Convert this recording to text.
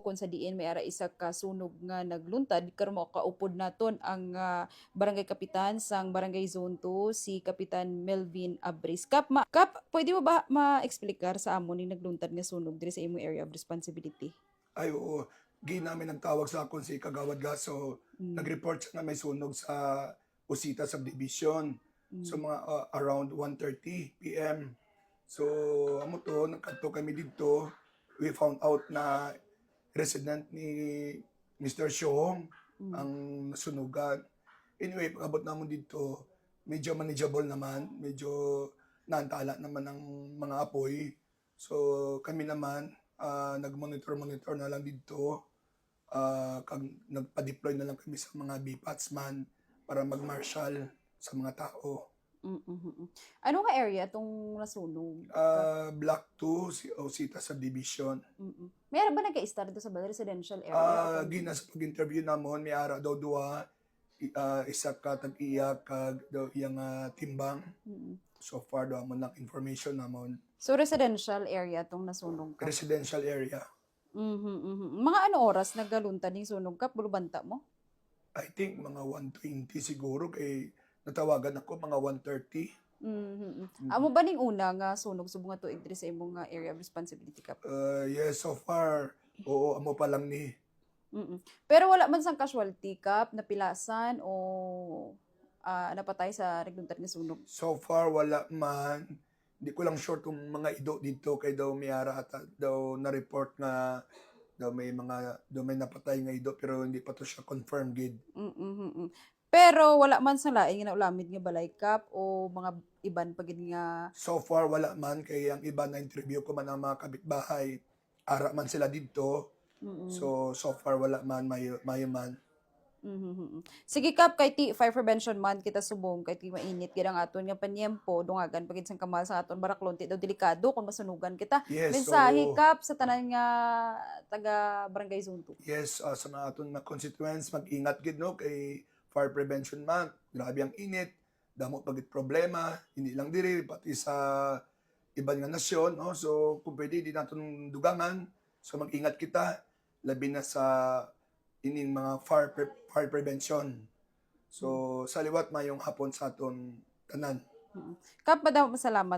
kung sa diin may ara isa ka sunog nga nagluntad karon mo kaupod naton ang barangay kapitan sang Barangay Zone 2 si Kapitan Melvin Abris. Kap, pwede mo ba ma-explicar sa amon ni nagluntad nga sunog diri sa imong area of responsibility? Ay, oo. Namin ang tawag sa akon si Kagawad Gaso. Mm. Nag-report siya na may sunog sa Usita Subdivision. So Mm. mga around 1:30 PM. So amo to, nagkadto kami dito. We found out na resident ni Mr. Xiong Mm. ang nasunugan. Anyway, pag-abot namon dito, medyo manageable naman, medyo naantala naman ang mga apoy. So kami naman, nag-monitor na lang dito. Nagpa-deploy na lang kami sa mga BPATSman para mag-marshal sa mga tao. Mm, mm. Ano nga area tong nasunog? Block 2, si Osita Subdivision. Mm. Mayroon ba nagka-start dito sa residential area? Gina sa pag-interview namon, may ara daw duwa, isa ka tag-iya kag daw iyang timbang. Mm. So far daw mo lang information namon. So residential area tong nasunog ka. Residential area. Mga ano oras nagaluntad ning sunog kap bulubanta mo? I think mga 1:20 siguro kay natawagan ako mga 1:30. Amo ba ning una nga sunog sa mga tuig diri sa imong nga area of responsibility kap? Yes, so far, oo, amo pa lang ni. Pero wala man sang casualty kap, napilasan o napatay sa nagluntad nga sunog? So far, wala man. Hindi ko lang sure kung mga ido dito kay daw may ara ata daw na-report nga daw may napatay nga ido pero hindi pa to siya confirmed gid. Pero wala man sa laing nga ulamid nga balay kap o mga iban pa gid nga So far, wala man kay ang iba na interview ko man ang mga kapitbahay. Ara man sila dito. So far, wala man, mayo man. Sige kap kay ti fire prevention man kita subong kay ti mainit gid ang aton nga panyempo dungagan pagid sang kamal sa aton baraklon ti daw delikado kung masunugan kita. Yes, Mensahe so kap sa tanan nga taga Barangay Zone 2. yes, sa mga aton na constituents, mag-ingat gid no kay Fire Prevention Month. Grabe ang init, damo pagit problema, hindi lang diri pati sa ibang nga nasyon, no? So kung pwede di naton dugangan, so mag-ingat kita labi na sa ining mga fire prevention. So sa liwat mayong hapon sa aton tanan. Kap, madaming salamat.